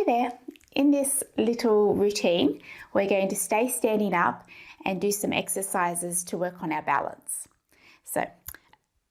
Hi there. In this little routine, we're going to stay standing up and do some exercises to work on our balance. So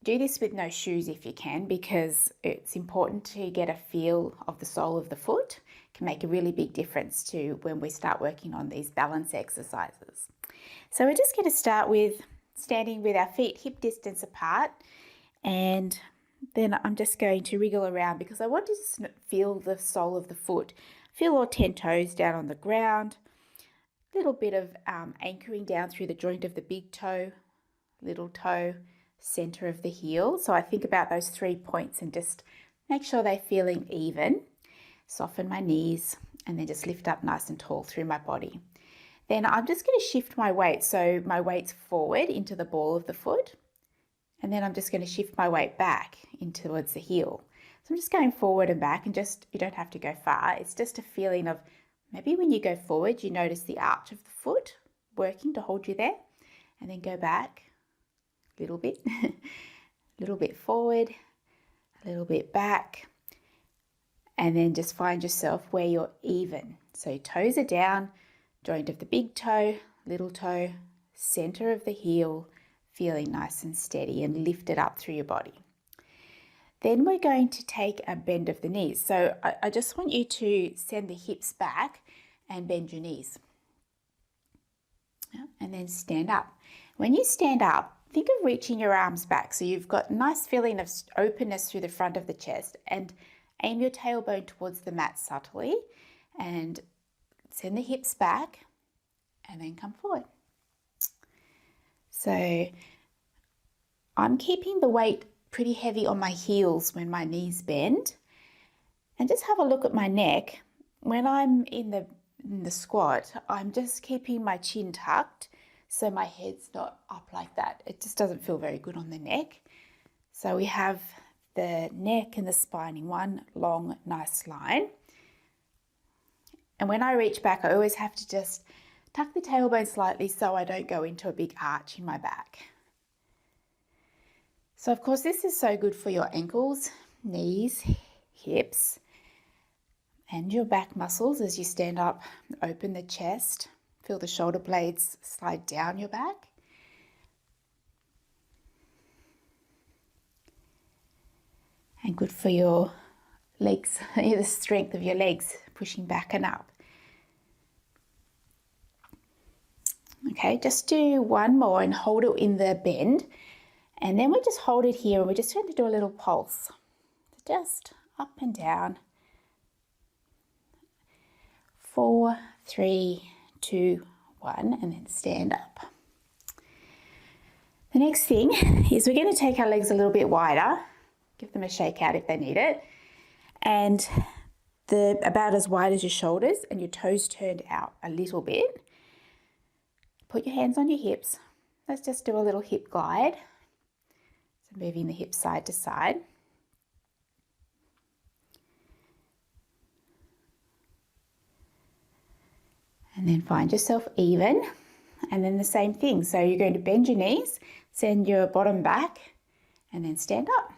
do this with no shoes if you can, because it's important to get a feel of the sole of the foot. It can make a really big difference to when we start working on these balance exercises. So we're just going to start with standing with our feet hip distance apart, and then I'm just going to wriggle around because I want to feel the sole of the foot. Feel all 10 toes down on the ground. A little bit of anchoring down through the joint of the big toe, little toe, center of the heel. So I think about those 3 points and just make sure they're feeling even. Soften my knees and then just lift up nice and tall through my body. Then I'm just going to shift my weight. So my weight's forward into the ball of the foot. And then I'm just going to shift my weight back in towards the heel. So I'm just going forward and back, and just, you don't have to go far. It's just a feeling of maybe when you go forward, you notice the arch of the foot working to hold you there, and then go back a little bit, a little bit forward, a little bit back, and then just find yourself where you're even. So toes are down, joint of the big toe, little toe, center of the heel, feeling nice and steady and lift it up through your body. Then we're going to take a bend of the knees. So I just want you to send the hips back and bend your knees. And then stand up. When you stand up, think of reaching your arms back. So you've got a nice feeling of openness through the front of the chest, and aim your tailbone towards the mat subtly and send the hips back and then come forward. So I'm keeping the weight pretty heavy on my heels when my knees bend, and just have a look at my neck. When I'm in the squat, I'm just keeping my chin tucked so my head's not up like that. It just doesn't feel very good on the neck. So we have the neck and the spine in one long, nice line. And when I reach back, I always have to just tuck the tailbone slightly so I don't go into a big arch in my back. So of course this is so good for your ankles, knees, hips, and your back muscles as you stand up. Open the chest, feel the shoulder blades slide down your back. And good for your legs, the strength of your legs pushing back and up. Okay, just do one more and hold it in the bend. And then we just hold it here, and we're just going to do a little pulse. Just up and down. 4, 3, 2, 1, and then stand up. The next thing is we're going to take our legs a little bit wider. Give them a shake out if they need it. And about as wide as your shoulders, and your toes turned out a little bit. Put your hands on your hips. Let's just do a little hip glide. So moving the hips side to side. And then find yourself even. And then the same thing. So you're going to bend your knees, send your bottom back, and then stand up.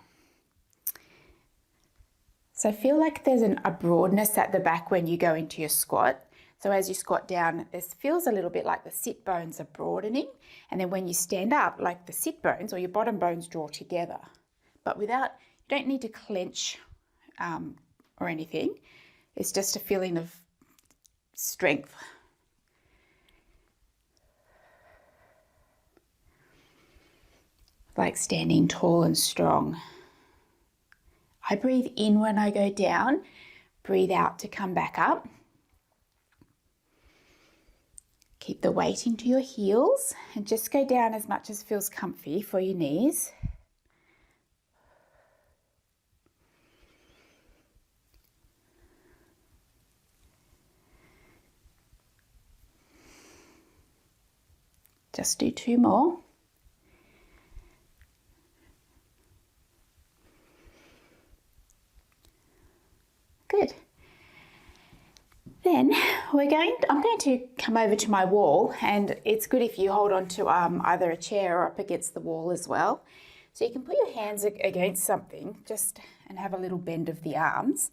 So feel like there's a broadness at the back when you go into your squat. So as you squat down, this feels a little bit like the sit bones are broadening. And then when you stand up, like the sit bones or your bottom bones draw together. But you don't need to clench or anything. It's just a feeling of strength. Like standing tall and strong. I breathe in when I go down, breathe out to come back up. Keep the weight into your heels and just go down as much as feels comfy for your knees. Just do 2 more. Good. Then I'm going to come over to my wall, and it's good if you hold on to either a chair or up against the wall as well. So you can put your hands against something and have a little bend of the arms,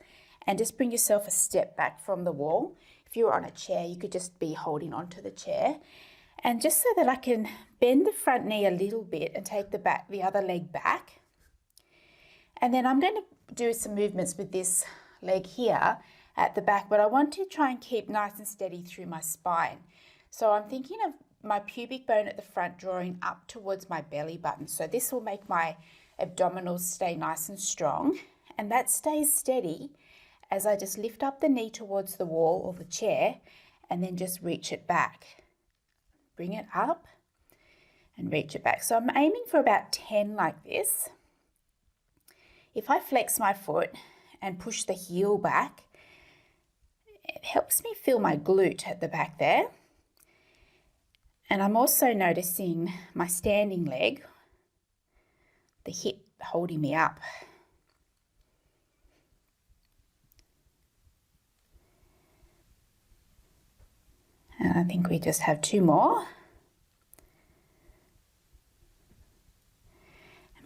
and just bring yourself a step back from the wall. If you were on a chair, you could just be holding onto the chair. And just so that I can bend the front knee a little bit and take the other leg back. And then I'm going to do some movements with this leg here at the back, but I want to try and keep nice and steady through my spine. So I'm thinking of my pubic bone at the front drawing up towards my belly button. So this will make my abdominals stay nice and strong, and that stays steady as I just lift up the knee towards the wall or the chair and then just reach it back. Bring it up and reach it back. So I'm aiming for about 10 like this. If I flex my foot and push the heel back, it helps me feel my glute at the back there. And I'm also noticing my standing leg, the hip holding me up. And I think we just have 2 more.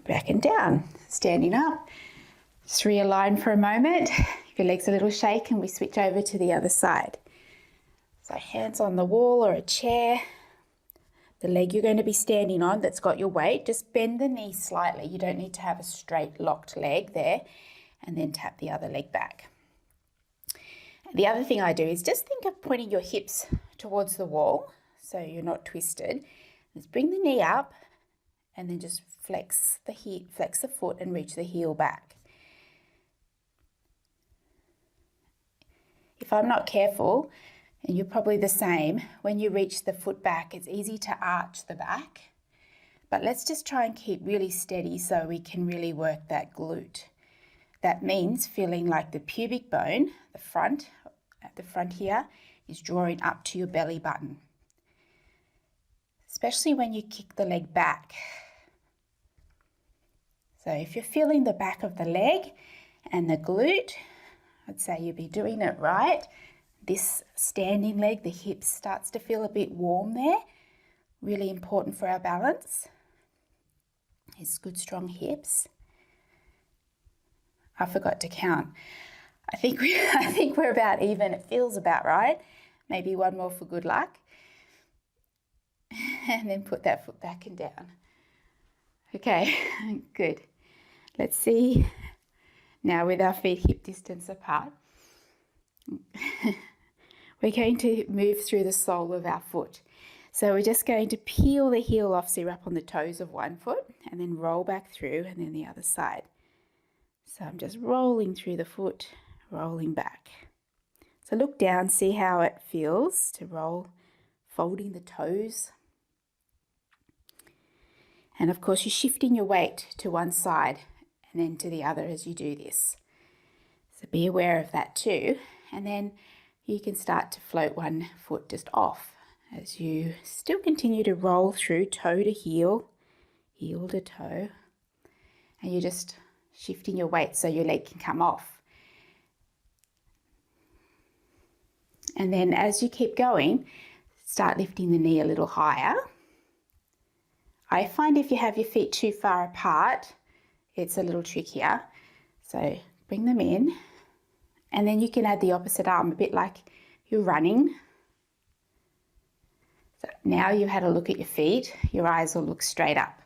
Back and down, standing up. Just realign for a moment. If your leg's a little shaken, we switch over to the other side. So hands on the wall or a chair. The leg you're going to be standing on that's got your weight, just bend the knee slightly. You don't need to have a straight locked leg there, and then tap the other leg back. The other thing I do is just think of pointing your hips towards the wall so you're not twisted. Just bring the knee up and then just flex the foot and reach the heel back. If I'm not careful, and you're probably the same, when you reach the foot back, it's easy to arch the back. But let's just try and keep really steady so we can really work that glute. That means feeling like the pubic bone, at the front here, is drawing up to your belly button. Especially when you kick the leg back. So if you're feeling the back of the leg and the glute, I'd say you'll be doing it right. This standing leg, the hip starts to feel a bit warm there. Really important for our balance is good strong hips. I forgot to count. I think we're about even. It feels about right. Maybe 1 more for good luck. And then put that foot back and down. Okay, good. Let's see now with our feet hip distance apart. We're going to move through the sole of our foot. So we're just going to peel the heel off so you're up on the toes of one foot and then roll back through and then the other side. So I'm just rolling through the foot, rolling back. So look down, see how it feels to roll, folding the toes. And of course you're shifting your weight to one side and then to the other as you do this. So be aware of that too. And then you can start to float one foot just off as you still continue to roll through toe to heel, heel to toe. And you're just shifting your weight so your leg can come off. And then as you keep going, start lifting the knee a little higher. I find if you have your feet too far apart, it's a little trickier. So bring them in. And then you can add the opposite arm, a bit like you're running. So now you've had a look at your feet, your eyes will look straight up.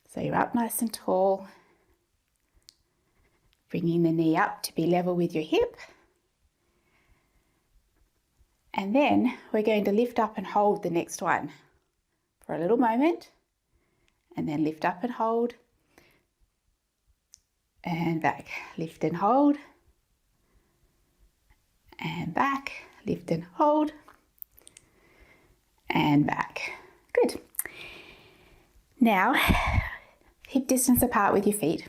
So you're up nice and tall, bringing the knee up to be level with your hip. And then we're going to lift up and hold the next one for a little moment. And then lift up and hold. And back, lift and hold. And back, lift and hold, and back. Good. Now, hip distance apart with your feet.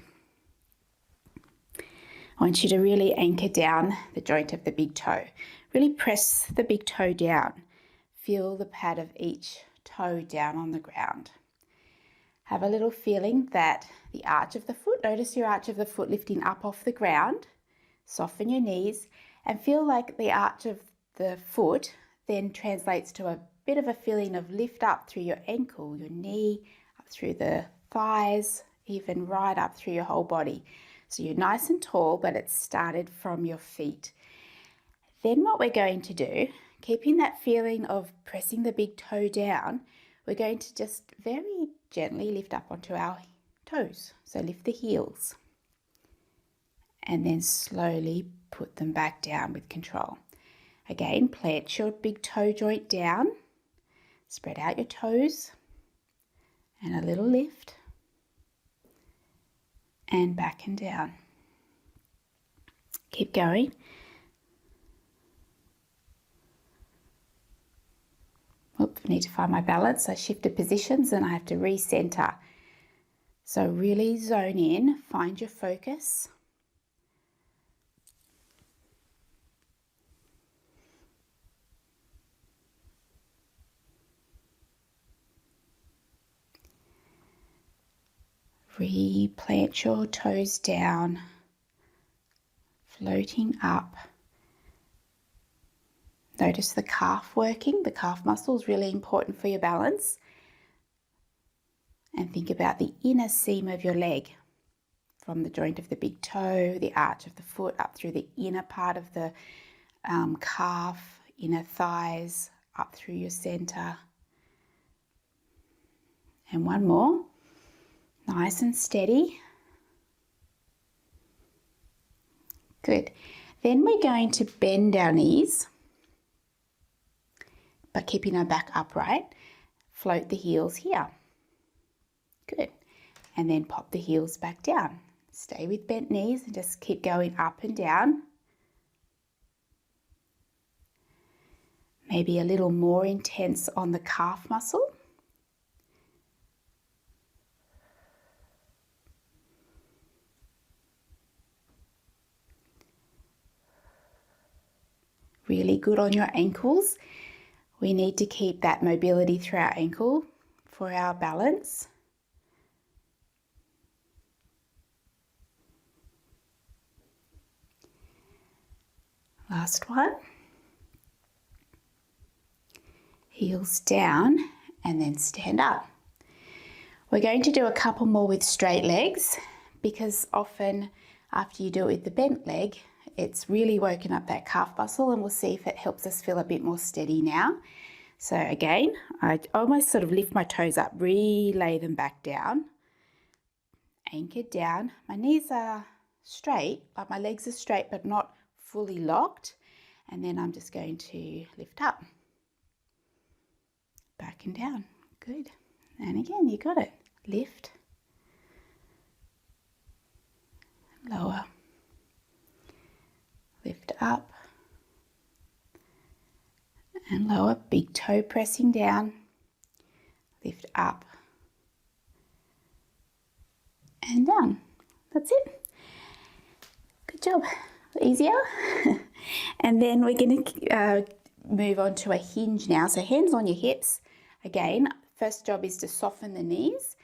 I want you to really anchor down the joint of the big toe. Really press the big toe down. Feel the pad of each toe down on the ground. Have a little feeling that the arch of the foot, notice your arch of the foot lifting up off the ground. Soften your knees. And feel like the arch of the foot then translates to a bit of a feeling of lift up through your ankle, your knee, up through the thighs, even right up through your whole body. So you're nice and tall, but it's started from your feet. Then what we're going to do, keeping that feeling of pressing the big toe down, we're going to just very gently lift up onto our toes. So lift the heels and then slowly put them back down with control. Again, plant your big toe joint down, spread out your toes and a little lift and back and down. Keep going. Oops, I need to find my balance. I shifted positions and I have to recenter. So really zone in, find your focus. Replant your toes down, floating up. Notice the calf working. The calf muscle is really important for your balance. And think about the inner seam of your leg, from the joint of the big toe, the arch of the foot, up through the inner part of the calf, inner thighs, up through your center. And one more. Nice and steady. Good. Then we're going to bend our knees, but keeping our back upright. Float the heels here. Good. And then pop the heels back down. Stay with bent knees and just keep going up and down. Maybe a little more intense on the calf muscle. Really good on your ankles. We need to keep that mobility through our ankle for our balance. Last one. Heels down and then stand up. We're going to do a couple more with straight legs, because often after you do it with the bent leg, it's really woken up that calf muscle, and we'll see if it helps us feel a bit more steady now. So again, I almost sort of lift my toes up, relay them back down, anchored down. My knees are straight, but my legs are straight but not fully locked. And then I'm just going to lift up, back and down. Good. And again, you got it. Lift, lower, lift up and lower, big toe pressing down, lift up and down. That's it. Good job. Easier. And then we're going to move on to a hinge now. So hands on your hips. Again, first job is to soften the knees.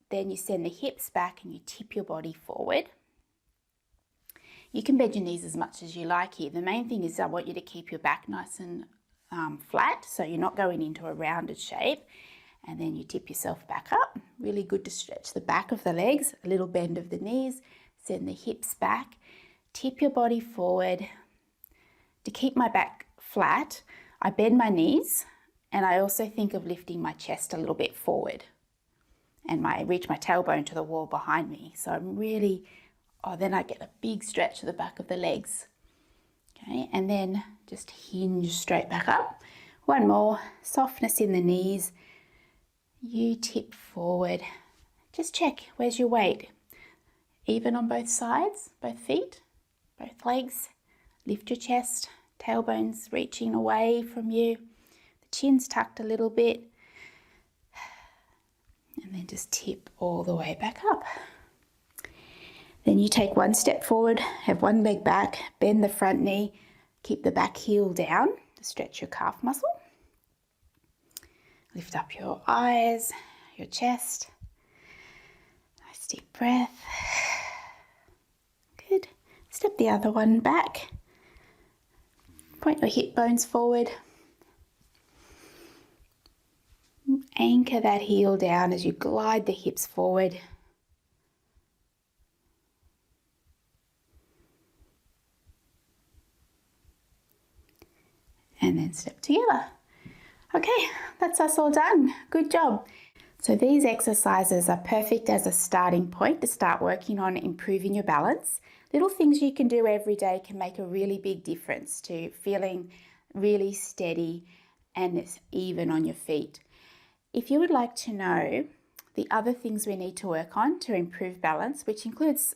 Then you send the hips back and you tip your body forward. You can bend your knees as much as you like here. The main thing is I want you to keep your back nice and flat, so you're not going into a rounded shape. And then you tip yourself back up. Really good to stretch the back of the legs, a little bend of the knees, send the hips back, tip your body forward. To keep my back flat, I bend my knees, and I also think of lifting my chest a little bit forward, and reach my tailbone to the wall behind me. So I'm really, then I get a big stretch to the back of the legs. Okay, and then just hinge straight back up. One more, softness in the knees. You tip forward. Just check, where's your weight? Even on both sides, both feet, both legs. Lift your chest, tailbone's reaching away from you. The chin's tucked a little bit. And then just tip all the way back up. Then you take one step forward, have one leg back, bend the front knee, keep the back heel down to stretch your calf muscle. Lift up your eyes, your chest. Nice deep breath. Good. Step the other one back. Point your hip bones forward. Anchor that heel down as you glide the hips forward. and then step together. Okay, that's us all done. Good job. So these exercises are perfect as a starting point to start working on improving your balance. Little things you can do every day can make a really big difference to feeling really steady and even on your feet. If you would like to know the other things we need to work on to improve balance, which includes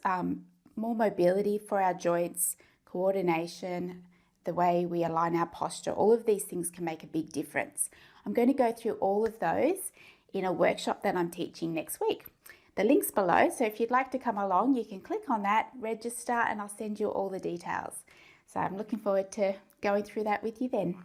more mobility for our joints, coordination, the way we align our posture, all of these things can make a big difference. I'm going to go through all of those in a workshop that I'm teaching next week. The link's below, so if you'd like to come along, you can click on that, register, and I'll send you all the details. So I'm looking forward to going through that with you then.